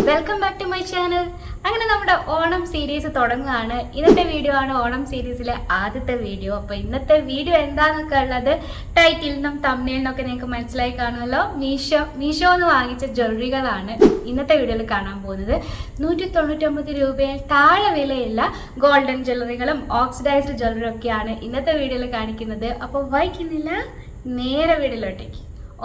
Welcome back to my channel. അങ്ങനെ നമ്മുടെ Onam series തുടങ്ങുകയാണ്. ഇന്നത്തെ വീഡിയോ ആണ് ഓണം സീരീസിലെ ആദ്യത്തെ വീഡിയോ. അപ്പോൾ ഇന്നത്തെ വീഡിയോ എന്താണെന്നൊക്കെ ഉള്ളത് ടൈറ്റിൽ നിന്നും തംബ്നെയിൽ നിന്നൊക്കെ നിങ്ങൾക്ക് മനസ്സിലായി കാണുമല്ലോ. മീഷോ എന്ന് വാങ്ങിച്ച ജ്വല്ലറികളാണ് ഇന്നത്തെ വീഡിയോയിൽ കാണാൻ പോകുന്നത്. 199 രൂപയിൽ താഴെ വിലയുള്ള ഗോൾഡൻ ജ്വല്ലറികളും ഓക്സിഡൈസ്ഡ് ജ്വല്ലറി ഒക്കെയാണ് ഇന്നത്തെ വീഡിയോയിൽ കാണിക്കുന്നത്. അപ്പോൾ വൈകുന്നില്ല, നേരെ വീഡിയോയിലോട്ടേക്ക്.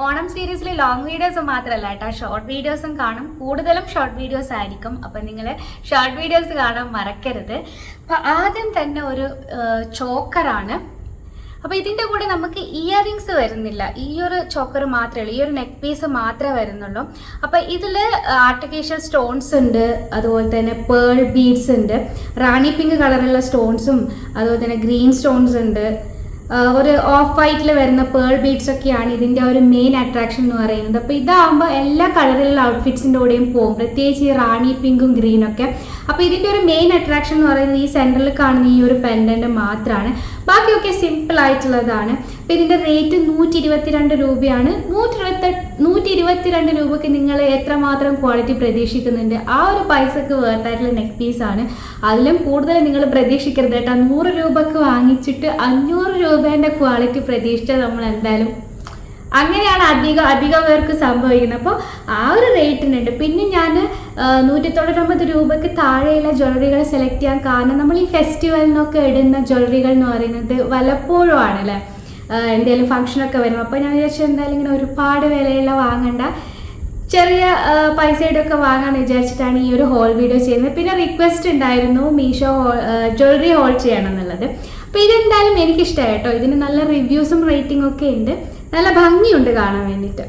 ഓണം സീരീസിൽ ലോങ് വീഡിയോസ് മാത്രമല്ല കേട്ടോ, ഷോർട്ട് വീഡിയോസും കാണും. കൂടുതലും ഷോർട്ട് വീഡിയോസ് ആയിരിക്കും. അപ്പം നിങ്ങൾ ഷോർട്ട് വീഡിയോസ് കാണാൻ മറക്കരുത്. അപ്പം ആദ്യം തന്നെ ഒരു ചോക്കറാണ്. അപ്പോൾ ഇതിൻ്റെ കൂടെ നമുക്ക് ഇയറിങ്സ് വരുന്നില്ല. ഈ ഒരു ചോക്കർ മാത്രമേ ഉള്ളൂ, ഈ ഒരു നെക്ക് പീസ് മാത്രമേ വരുന്നുള്ളൂ. അപ്പോൾ ഇതിൽ ആർട്ടിഫിഷ്യൽ സ്റ്റോൺസ് ഉണ്ട്, അതുപോലെ തന്നെ പേൾ ബീഡ്സ് ഉണ്ട്, റാണി പിങ്ക് കളറുള്ള സ്റ്റോൺസും അതുപോലെ തന്നെ ഗ്രീൻ സ്റ്റോൺസ് ഉണ്ട്, ഒരു ഓഫ് വൈറ്റിൽ വരുന്ന പേൾ ബീഡ്സ് ഒക്കെയാണ് ഇതിൻ്റെ ഒരു മെയിൻ അട്രാക്ഷൻ എന്ന് പറയുന്നത്. അപ്പോൾ ഇതാകുമ്പോൾ എല്ലാ കളറിലുള്ള ഔട്ട്ഫിറ്റ്സിൻ്റെ കൂടെയും പോകും, പ്രത്യേകിച്ച് ഈ റാണി പിങ്കും ഗ്രീനൊക്കെ. അപ്പോൾ ഇതിൻ്റെ ഒരു മെയിൻ അട്രാക്ഷൻ എന്ന് പറയുന്നത് ഈ സെൻറ്ററിൽ കാണുന്ന ഈ ഒരു പെൻഡൻറ്റ് മാത്രമാണ്. ബാക്കിയൊക്കെ സിമ്പിൾ ആയിട്ടുള്ളതാണ്. അപ്പോൾ ഇതിൻ്റെ റേറ്റ് 122 രൂപയാണ്. 122 രൂപയ്ക്ക് നിങ്ങൾ എത്രമാത്രം ക്വാളിറ്റി പ്രതീക്ഷിക്കുന്നുണ്ട്, ആ ഒരു പൈസക്ക് വേർത്തായിട്ടുള്ള നെക്ക് പീസാണ്. അതിലും കൂടുതൽ നിങ്ങൾ പ്രതീക്ഷിക്കരുത് കേട്ടോ. 100 രൂപക്ക് വാങ്ങിച്ചിട്ട് 500 രൂപേൻ്റെ ക്വാളിറ്റി പ്രതീക്ഷിച്ചാൽ നമ്മൾ എന്തായാലും അങ്ങനെയാണ് അധികം പേർക്ക് സംഭവിക്കുന്നത്. അപ്പോൾ ആ ഒരു റേറ്റിനുണ്ട്. പിന്നെ ഞാൻ 199 രൂപയ്ക്ക് താഴെയുള്ള ജ്വല്ലറികൾ സെലക്ട് ചെയ്യാൻ കാരണം, നമ്മൾ ഈ ഫെസ്റ്റിവലിനൊക്കെ ഇടുന്ന ജ്വല്ലറികൾ എന്ന് പറയുന്നത് വല്ലപ്പോഴും ആണല്ലേ, എന്തെങ്കിലും ഫംഗ്ഷനൊക്കെ വരും. അപ്പോൾ ഞാൻ വിചാരിച്ചു എന്തായാലും ഇങ്ങനെ ഒരുപാട് വിലയുള്ള വാങ്ങണ്ട, ചെറിയ പൈസയുടെ ഒക്കെ വാങ്ങാമെന്ന് വിചാരിച്ചിട്ടാണ് ഈ ഒരു ഹോൾ വീഡിയോ ചെയ്യുന്നത്. പിന്നെ റിക്വസ്റ്റ് ഉണ്ടായിരുന്നു മീഷോ ജ്വല്ലറി ഹോൾ ചെയ്യണം എന്നുള്ളത്. അപ്പോൾ ഇതെന്തായാലും എനിക്കിഷ്ടമായി കേട്ടോ. ഇതിന് നല്ല റിവ്യൂസും റേറ്റിംഗും ഒക്കെ ഉണ്ട്, നല്ല ഭംഗിയുണ്ട് കാണാൻ വേണ്ടിയിട്ട്.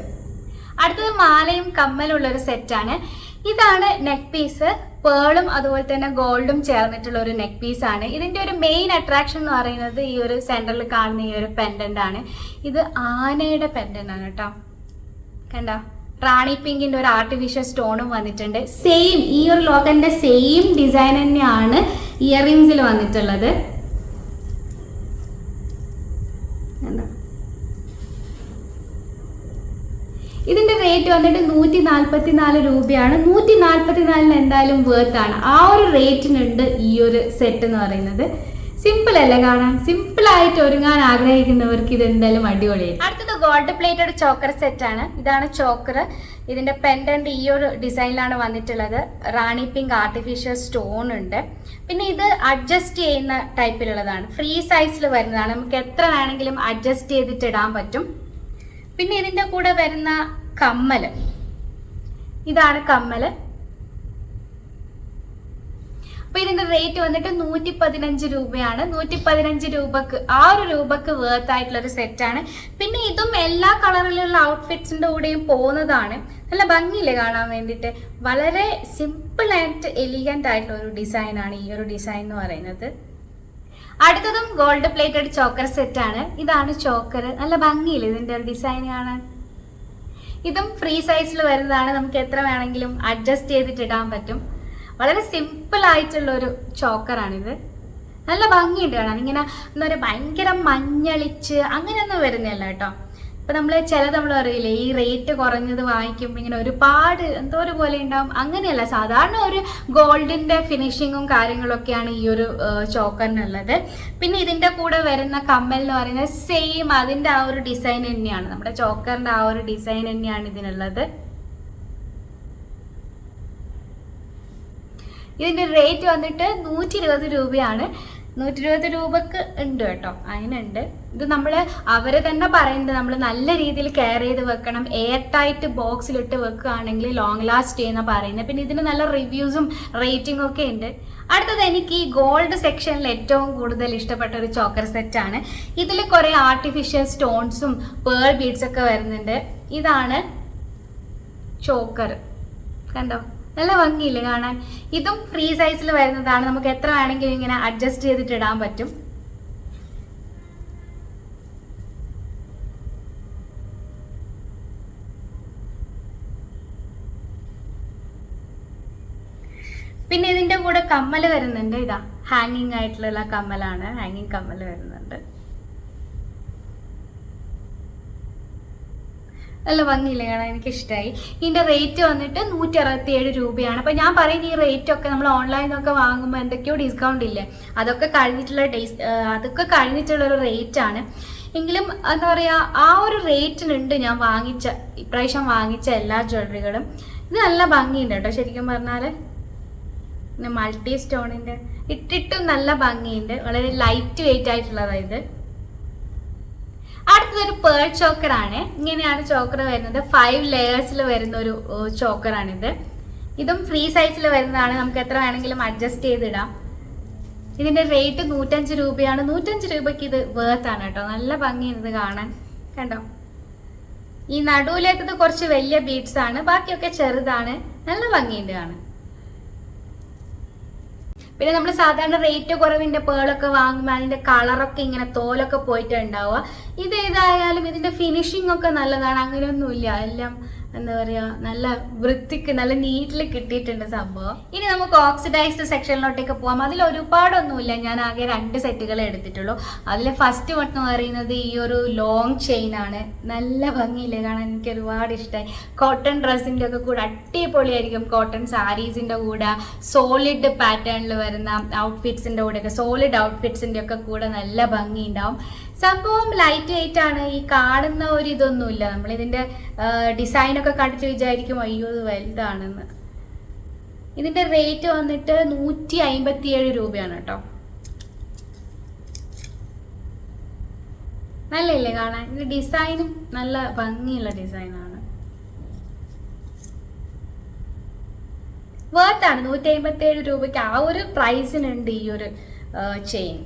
അടുത്തത് മാലയും കമ്മലും ഉള്ളൊരു സെറ്റാണ്. ഇതാണ് നെക്ക് പീസ്. പേളും അതുപോലെ തന്നെ ഗോൾഡും ചേർന്നിട്ടുള്ള ഒരു നെക്ക് പീസാണ്. ഇതിൻ്റെ ഒരു മെയിൻ അട്രാക്ഷൻ എന്ന് പറയുന്നത് ഈ ഒരു സെൻറ്ററിൽ കാണുന്ന ഈ ഒരു പെൻഡൻ്റ് ആണ്. ഇത് ആനയുടെ പെൻഡൻ്റ് ആണ് കേട്ടോ, കണ്ടോ. റാണി പിങ്കിൻ്റെ ഒരു ആർട്ടിഫിഷ്യൽ സ്റ്റോണും വന്നിട്ടുണ്ട്. സെയിം ഈ ഒരു ലോക്കറിൻ്റെ സെയിം ഡിസൈൻ തന്നെയാണ് ഇയറിങ്സിൽ വന്നിട്ടുള്ളത്. ഇതിൻ്റെ റേറ്റ് വന്നിട്ട് 144 രൂപയാണ്. 144 എന്തായാലും വേർത്താണ്. ആ ഒരു റേറ്റിനുണ്ട് ഈ ഒരു സെറ്റ് എന്ന് പറയുന്നത്. സിമ്പിൾ അല്ലേ കാണാൻ? സിമ്പിളായിട്ട് ഒരുങ്ങാൻ ആഗ്രഹിക്കുന്നവർക്ക് ഇത് എന്തായാലും അടിപൊളിയായിരിക്കും. അടുത്തത് ഗോൾഡ് പ്ലേറ്റഡ് ചോക്കർ സെറ്റാണ്. ഇതാണ് ചോക്കർ. ഇതിൻ്റെ പെൻഡൻറ്റ് ഈ ഒരു ഡിസൈനിലാണ് വന്നിട്ടുള്ളത്. റാണി പിങ്ക് ആർട്ടിഫിഷ്യൽ സ്റ്റോൺ ഉണ്ട്. പിന്നെ ഇത് അഡ്ജസ്റ്റ് ചെയ്യുന്ന ടൈപ്പിലുള്ളതാണ്, ഫ്രീ സൈസിൽ വരുന്നതാണ്. നമുക്ക് എത്ര വേണമെങ്കിലും അഡ്ജസ്റ്റ് ചെയ്തിട്ട് ഇടാൻ പറ്റും. പിന്നെ ഇതിൻ്റെ കൂടെ വരുന്ന കമ്മൽ, ഇതാണ് കമ്മൽ. അപ്പോൾ ഇതിൻ്റെ റേറ്റ് വന്നിട്ട് 115 രൂപയാണ്. 115 രൂപക്ക്, ആ ഒരു രൂപക്ക് വേർത്ത് ആയിട്ടുള്ളൊരു സെറ്റാണ്. പിന്നെ ഇതും എല്ലാ കളറിലുള്ള ഔട്ട്ഫിറ്റ്സിൻ്റെ കൂടെയും പോകുന്നതാണ്. നല്ല ഭംഗിയില്ലേ കാണാൻ വേണ്ടിയിട്ട്. വളരെ സിമ്പിൾ ആൻഡ് എലിഗൻ്റ് ആയിട്ടുള്ള ഒരു ഡിസൈനാണ് ഈ ഒരു ഡിസൈൻ എന്ന് പറയുന്നത്. അടുത്തതും ഗോൾഡ് പ്ലേറ്റഡ് ചോക്കർ സെറ്റാണ്. ഇതാണ് ചോക്കർ. നല്ല ഭംഗിയില്ലേ ഇതിൻ്റെ ഒരു ഡിസൈൻ കാണാൻ. ഇതും ഫ്രീ സൈസിൽ വരുന്നതാണ്. നമുക്ക് എത്ര വേണമെങ്കിലും അഡ്ജസ്റ്റ് ചെയ്തിട്ട് ഇടാൻ പറ്റും. വളരെ സിമ്പിൾ ആയിട്ടുള്ളൊരു ചോക്കറാണിത്. നല്ല ഭംഗിയുണ്ട് കാണാൻ. ഇങ്ങനെ എന്താ പറയുക, ഭയങ്കര മഞ്ഞളിച്ച് അങ്ങനെയൊന്നും വരുന്നില്ല കേട്ടോ. ഇപ്പം നമ്മൾ അറിയില്ലേ, ഈ റേറ്റ് കുറഞ്ഞത് വാങ്ങിക്കുമ്പോൾ ഇങ്ങനെ ഒരുപാട് എന്തോ ഒരു പോലെ ഉണ്ടാവും. അങ്ങനെയല്ല, സാധാരണ ഒരു ഗോൾഡിൻ്റെ ഫിനിഷിങ്ങും കാര്യങ്ങളൊക്കെയാണ് ഈ ഒരു ചോക്കറിനുള്ളത്. പിന്നെ ഇതിൻ്റെ കൂടെ വരുന്ന കമ്മൽ എന്ന് പറയുന്നത് സെയിം അതിൻ്റെ ആ ഒരു ഡിസൈൻ തന്നെയാണ്, നമ്മുടെ ചോക്കറിൻ്റെ ആ ഒരു ഡിസൈൻ തന്നെയാണ് ഇതിനുള്ളത്. ഇതിൻ്റെ റേറ്റ് വന്നിട്ട് 120 രൂപയാണ്. 120 രൂപക്ക് ഉണ്ട് കേട്ടോ, അതിനുണ്ട്. ഇത് അവർ തന്നെ പറയുന്നത് നമ്മൾ നല്ല രീതിയിൽ കെയർ ചെയ്ത് വെക്കണം, എയർ ടൈറ്റ് ബോക്സിലിട്ട് വെക്കുകയാണെങ്കിൽ ലോങ് ലാസ്റ്റ് ചെയ്യുന്ന പറയുന്നത്. പിന്നെ ഇതിന് നല്ല റിവ്യൂസും റേറ്റിംഗും ഒക്കെ ഉണ്ട്. അടുത്തത് എനിക്ക് ഈ ഗോൾഡ് സെക്ഷനിൽ ഏറ്റവും കൂടുതൽ ഇഷ്ടപ്പെട്ട ഒരു ചോക്കർ സെറ്റാണ്. ഇതിൽ കുറേ ആർട്ടിഫിഷ്യൽ സ്റ്റോൺസും പേൾ ബീഡ്സ് ഒക്കെ വരുന്നുണ്ട്. ഇതാണ് ചോക്കർ, കണ്ടോ. നല്ല ഭംഗിയില്ലേ കാണാൻ. ഇതും ഫ്രീ സൈസിൽ വരുന്നതാണ്. നമുക്ക് എത്ര വേണമെങ്കിലും ഇങ്ങനെ അഡ്ജസ്റ്റ് ചെയ്തിട്ട് ഇടാൻ പറ്റും. പിന്നെ ഇതിൻ്റെ കൂടെ കമ്മൽ വരുന്നുണ്ട്. ഇതാ ഹാങ്ങിങ് ആയിട്ടുള്ള കമ്മലാണ്, ഹാങ്ങിങ് കമ്മൽ വരുന്നുണ്ട്. നല്ല ഭംഗിയില്ലേ കാണാൻ, എനിക്കിഷ്ടമായി. ഇതിൻ്റെ റേറ്റ് വന്നിട്ട് 167 രൂപയാണ്. അപ്പോൾ ഞാൻ പറയുന്ന ഈ റേറ്റ് ഒക്കെ നമ്മൾ ഓൺലൈനിലൊക്കെ വാങ്ങുമ്പോൾ എന്തൊക്കെയോ ഡിസ്കൗണ്ട് ഇല്ലേ, അതൊക്കെ കഴിഞ്ഞിട്ടുള്ളൊരു റേറ്റാണ്. എങ്കിലും എന്താ പറയുക, ആ ഒരു റേറ്റിനുണ്ട് ഞാൻ ഇപ്രാവശ്യം വാങ്ങിച്ച എല്ലാ ജ്വല്ലറികളും. ഇത് നല്ല ഭംഗിയുണ്ട് കേട്ടോ ശരിക്കും പറഞ്ഞാൽ. പിന്നെ മൾട്ടി സ്റ്റോണിൻ്റെ ഇട്ടിട്ടും നല്ല ഭംഗിയുണ്ട്, വളരെ ലൈറ്റ് വെയിറ്റ് ആയിട്ടുള്ളതാണ് ഇത്. അടുത്തതൊരു പേൾ ചോക്കറാണ്. ഇങ്ങനെയാണ് ചോക്കർ വരുന്നത്. 5 ലെയേഴ്സിൽ വരുന്ന ഒരു ചോക്കറാണിത്. ഇതും ഫ്രീ സൈസിൽ വരുന്നതാണ്, നമുക്ക് എത്ര വേണമെങ്കിലും അഡ്ജസ്റ്റ് ചെയ്തിടാം. ഇതിൻ്റെ റേറ്റ് 105 രൂപയാണ്. 105 രൂപയ്ക്ക് ഇത് വേർത്താണ് കേട്ടോ. നല്ല ഭംഗിയാണ് ഇത് കാണാൻ, കണ്ടോ. ഈ നടുവിലേക്കത് കുറച്ച് വലിയ ബീഡ്സ് ആണ്, ബാക്കിയൊക്കെ ചെറുതാണ്. നല്ല ഭംഗിയുണ്ട് കാണാൻ. പിന്നെ നമ്മൾ സാധാരണ റേറ്റ് കുറവിൻ്റെ പേളൊക്കെ വാങ്ങുമ്പോൾ അതിൻ്റെ കളറൊക്കെ ഇങ്ങനെ തോലൊക്കെ പോയിട്ടുണ്ടാവുക. ഇതേതായാലും ഇതിൻ്റെ ഫിനിഷിംഗ് ഒക്കെ നല്ലതാണ്, അങ്ങനെയൊന്നുമില്ല. എല്ലാം എന്താ പറയുക, നല്ല വൃത്തിക്ക് നല്ല നീറ്റിൽ കിട്ടിയിട്ടുണ്ട് സംഭവം. ഇനി നമുക്ക് ഓക്സിഡൈസ്ഡ് സെക്ഷനിലോട്ടേക്ക് പോകാം. അതിൽ ഒരുപാടൊന്നുമില്ല, ഞാൻ ആകെ 2 സെറ്റുകളെ എടുത്തിട്ടുള്ളൂ. അതിൽ ഫസ്റ്റ് വൺ എന്ന് പറയുന്നത് ഈ ഒരു ലോങ് ചെയിൻ ആണ്. നല്ല ഭംഗിയില്ലേ കാണാൻ, എനിക്ക് ഒരുപാട് ഇഷ്ടമായി. കോട്ടൺ ഡ്രസ്സിൻ്റെ ഒക്കെ കൂടെ അടിപൊളിയായിരിക്കും. കോട്ടൺ സാരീസിൻ്റെ കൂടെ സോളിഡ് പാറ്റേണിൽ വരുന്ന ഔട്ട്ഫിറ്റ്സിൻ്റെ കൂടെയൊക്കെ, സോളിഡ് ഔട്ട്ഫിറ്റ്സിൻ്റെ ഒക്കെ കൂടെ നല്ല ഭംഗി ഉണ്ടാവും. സംഭവം ലൈറ്റ് വെയിറ്റ് ആണ്. ഈ കാണുന്ന ഒരു ഇതൊന്നുമില്ല. നമ്മളിതിൻ്റെ ഡിസൈനൊക്കെ കണ്ടിട്ട് വിചാരിക്കും അയ്യോ ഇത് വലുതാണെന്ന്. ഇതിൻ്റെ റേറ്റ് വന്നിട്ട് 157 രൂപയാണ് കേട്ടോ. നല്ലല്ലേ കാണാൻ. ഇതിൻ്റെ ഡിസൈനും നല്ല ഭംഗിയുള്ള ഡിസൈനാണ്. വേർത്താണ് 157 രൂപയ്ക്ക്. ആ ഒരു പ്രൈസിനുണ്ട് ഈ ഒരു ചെയിൻ.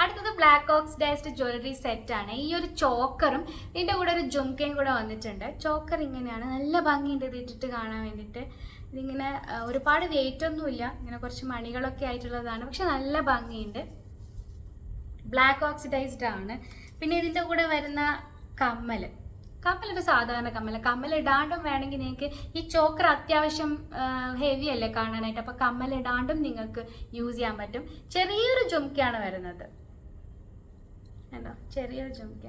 അടുത്തത് ബ്ലാക്ക് ഓക്സിഡൈസ്ഡ് ജ്വല്ലറി സെറ്റാണ്. ഈ ഒരു ചോക്കറും ഇതിൻ്റെ കൂടെ ഒരു ജുംക്കയും കൂടെ വന്നിട്ടുണ്ട്. ചോക്കർ ഇങ്ങനെയാണ്, നല്ല ഭംഗിയുണ്ട് ഇത് ഇട്ടിട്ട് കാണാൻ വേണ്ടിയിട്ട്. ഇതിങ്ങനെ ഒരുപാട് വെയിറ്റ് ഒന്നുമില്ല, ഇങ്ങനെ കുറച്ച് മണികളൊക്കെ ആയിട്ടുള്ളതാണ്, പക്ഷെ നല്ല ഭംഗിയുണ്ട്. ബ്ലാക്ക് ഓക്സിഡൈസ്ഡ് ആണ്. പിന്നെ ഇതിൻ്റെ കൂടെ വരുന്ന കമ്മലൊരു സാധാരണ കമ്മൽ ഇടാണ്ടും വേണമെങ്കിൽ നിങ്ങൾക്ക്, ഈ ചോക്കർ അത്യാവശ്യം ഹെവി അല്ലേ കാണാനായിട്ട്, അപ്പോൾ കമ്മൽ ഇടാണ്ടും നിങ്ങൾക്ക് യൂസ് ചെയ്യാൻ പറ്റും. ചെറിയൊരു ജുംക്കയാണ് വരുന്നത്, കണ്ടോ, ചെറിയൊരു ജുംക്ക.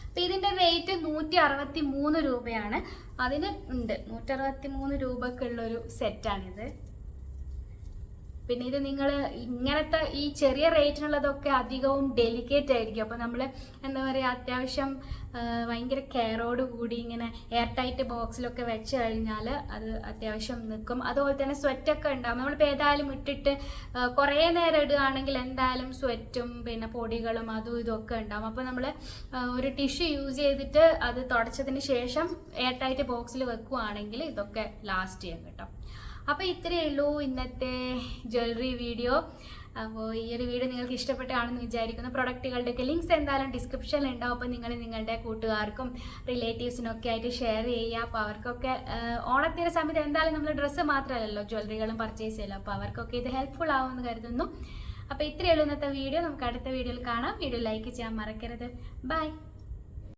അപ്പം ഇതിൻ്റെ റേറ്റ് 163 രൂപയാണ്. അതിന് ഉണ്ട് 163 രൂപക്കുള്ളൊരു സെറ്റാണിത്. പിന്നെ ഇത് നിങ്ങൾ ഇങ്ങനത്തെ ഈ ചെറിയ റേറ്റിനുള്ളതൊക്കെ അധികവും ഡെലിക്കേറ്റ് ആയിരിക്കും. അപ്പോൾ നമ്മൾ എന്താ പറയുക, അത്യാവശ്യം ഭയങ്കര കെയറോട് കൂടി ഇങ്ങനെ എയർ ടൈറ്റ് ബോക്സിലൊക്കെ വെച്ച് കഴിഞ്ഞാൽ അത് അത്യാവശ്യം നിൽക്കും. അതുപോലെ തന്നെ സ്വെറ്റൊക്കെ ഉണ്ടാകും. നമ്മളിപ്പോൾ ഏതായാലും ഇട്ടിട്ട് കുറേ നേരം ഇടുകയാണെങ്കിൽ എന്തായാലും സ്വെറ്റും പിന്നെ പൊടികളും അതും ഇതൊക്കെ ഉണ്ടാകും. അപ്പോൾ നമ്മൾ ഒരു ടിഷ്യൂ യൂസ് ചെയ്തിട്ട് അത് തുടച്ചതിന് ശേഷം എയർ ടൈറ്റ് ബോക്സിൽ വെക്കുകയാണെങ്കിൽ ഇതൊക്കെ ലാസ്റ്റ് ചെയ്യും കേട്ടോ. അപ്പോൾ ഇത്രയേ ഉള്ളൂ ഇന്നത്തെ ജ്വല്ലറി വീഡിയോ. അപ്പോൾ ഈ ഒരു വീഡിയോ നിങ്ങൾക്ക് ഇഷ്ടപ്പെട്ടാണെന്ന് വിചാരിക്കുന്നു. പ്രൊഡക്റ്റുകളുടെയൊക്കെ ലിങ്ക്സ് എന്തായാലും ഡിസ്ക്രിപ്ഷനിൽ ഉണ്ടാവും. അപ്പോൾ നിങ്ങൾ നിങ്ങളുടെ കൂട്ടുകാർക്കും റിലേറ്റീവ്സിനൊക്കെ ആയിട്ട് ഷെയർ ചെയ്യുക. അപ്പോൾ അവർക്കൊക്കെ ഓണത്തിൻ്റെ സമയത്ത് എന്തായാലും നമ്മൾ ഡ്രസ്സ് മാത്രമല്ലല്ലോ ജ്വല്ലറികളും പർച്ചേസ് ചെയ്യല്ലോ. അപ്പോൾ അവർക്കൊക്കെ ഇത് ഹെൽപ്ഫുൾ ആവുമെന്ന് കരുതുന്നു. അപ്പോൾ ഇത്രയേ ഉള്ളൂ ഇന്നത്തെ വീഡിയോ. നമുക്ക് അടുത്ത വീഡിയോയിൽ കാണാം. വീഡിയോ ലൈക്ക് ചെയ്യാൻ മറക്കരുത്. ബൈ.